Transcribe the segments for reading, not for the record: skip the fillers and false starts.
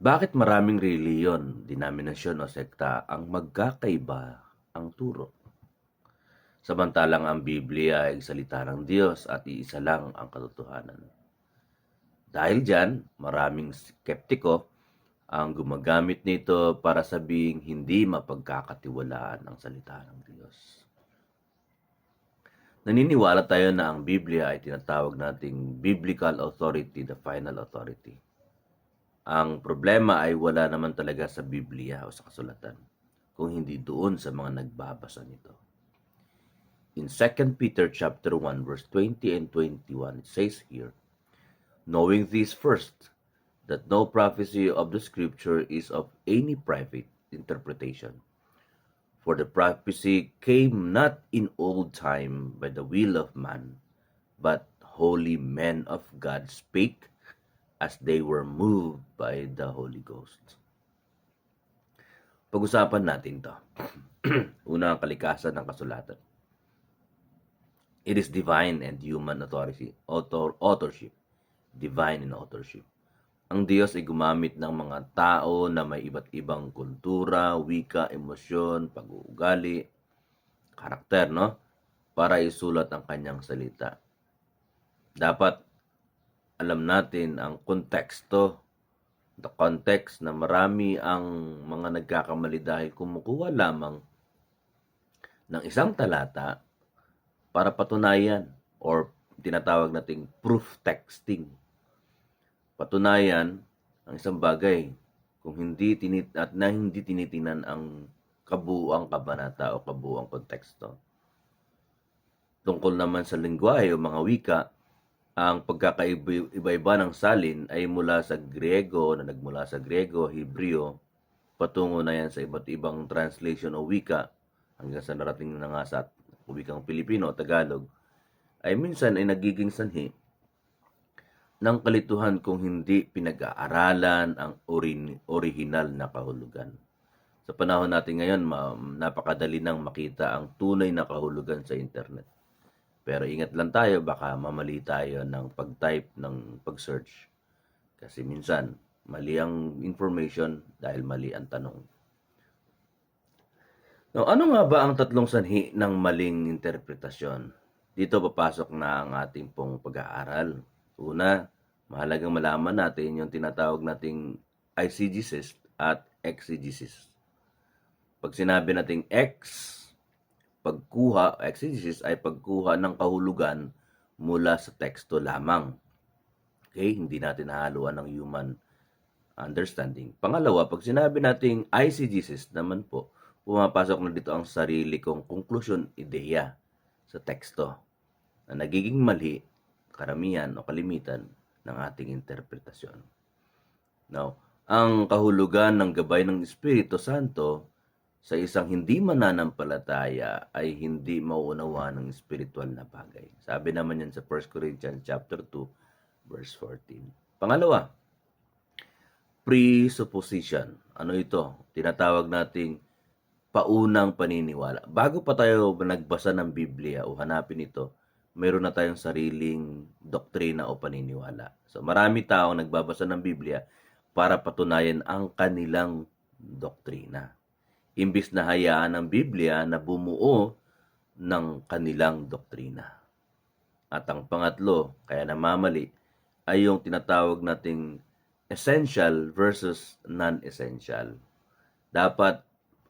Bakit maraming reliyon, denominasyon o sekta ang magkakaiba ang turo? Samantalang ang Biblia ay salita ng Diyos at iisa lang ang katotohanan. Dahil diyan, maraming skeptiko ang gumagamit nito para sabihing hindi mapagkakatiwalaan ang salita ng Diyos. Naniniwala tayo na ang Biblia ay tinatawag nating biblical authority, the final authority. Ang problema ay wala naman talaga sa Biblia o sa kasulatan, kung hindi doon sa mga nagbabasa nito. In 2 Peter chapter 1 verse 20 and 21, it says here, knowing this first, that no prophecy of the scripture is of any private interpretation. For the prophecy came not in old time by the will of man, but holy men of God spake as they were moved by the Holy Ghost. Pag-usapan natin to. Una, ang kalikasan ng kasulatan. It is divine and human authorship. Divine and authorship. Ang Diyos ay gumamit ng mga tao na may iba't ibang kultura, wika, emosyon, pag-uugali, karakter, no? Para isulat ang kanyang salita. Dapat alam natin ang konteksto, the context na marami ang mga nagkakamali dahil kumukuha lamang ng isang talata para patunayan or tinatawag nating proof texting. Patunayan ang isang bagay kung hindi hindi tinitingnan ang kabuuang kabanata o kabuuang konteksto. Tungkol naman sa lengguwahe o mga wika, ang pagkakaiba-iba ng salin ay mula sa Griego, na nagmula sa Griego, Hebreo, patungo na yan sa iba't ibang translation o wika, hanggang sa narating na nga sa wikang Pilipino o Tagalog, ay minsan ay nagiging sanhi ng kalituhan kung hindi pinag-aaralan ang orihinal na kahulugan. Sa panahon natin ngayon, napakadali nang makita ang tunay na kahulugan sa internet. Pero ingat lang tayo, baka mamali tayo ng pag-type, ng pag-search. Kasi minsan, mali ang information dahil mali ang tanong. Now, ano nga ba ang tatlong sanhi ng maling interpretasyon? Dito papasok na ang ating pong pag-aaral. Una, mahalagang malaman natin yung tinatawag nating eisegesis at exegesis. Pag sinabi nating exegesis ay pagkuha ng kahulugan mula sa teksto lamang. Okay, hindi natin hahaluan ng human understanding. Pangalawa, pag sinabi nating eisegesis naman po, pumapasok na dito ang sarili kong konklusyon, ideya sa teksto na nagiging mali, karamihan o kalimitan ng ating interpretasyon. Now, ang kahulugan ng gabay ng Espiritu Santo sa isang hindi mananampalataya ay hindi mauunawa ng spiritual na bagay. Sabi naman yan sa 1 Corinthians chapter 2, verse 14. Pangalawa, presupposition. Ano ito? Tinatawag nating paunang paniniwala. Bago pa tayo nagbasa ng Biblia o hanapin ito, mayroon na tayong sariling doktrina o paniniwala. So marami taong nagbabasa ng Biblia para patunayan ang kanilang doktrina. Imbis na hayaan ng Biblia na bumuo ng kanilang doktrina. At ang pangatlo, kaya namamali, ay yung tinatawag nating essential versus non-essential. Dapat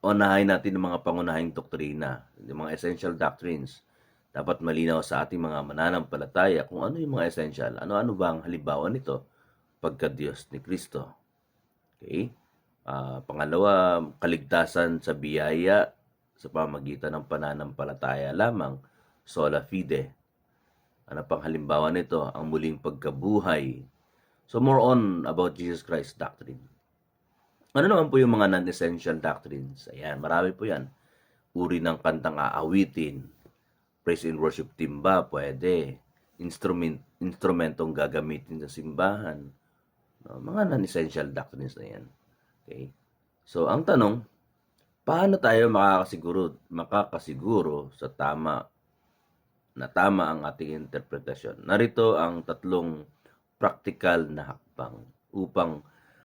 unahin natin ang mga pangunahing doktrina, yung mga essential doctrines. Dapat malinaw sa ating mga mananampalataya kung ano yung mga essential, ano-ano ba ang halimbawa nito pagka-Diyos ni Kristo. Okay? Pangalawa, kaligtasan sa biyaya sa pamagitan ng pananampalataya lamang, sola fide. Ano pang halimbawa nito? Ang muling pagkabuhay. So more on about Jesus Christ doctrine. Ano naman po yung mga non-essential doctrines? Ayan, marami po yan. Uri ng kantang aawitin, praise and worship team ba? Pwede. Instrumentong gagamitin sa simbahan. No, mga non-essential doctrines na yan. Okay? So, ang tanong, paano tayo makakasiguro sa tama ang ating interpretasyon? Narito ang tatlong practical na hakbang upang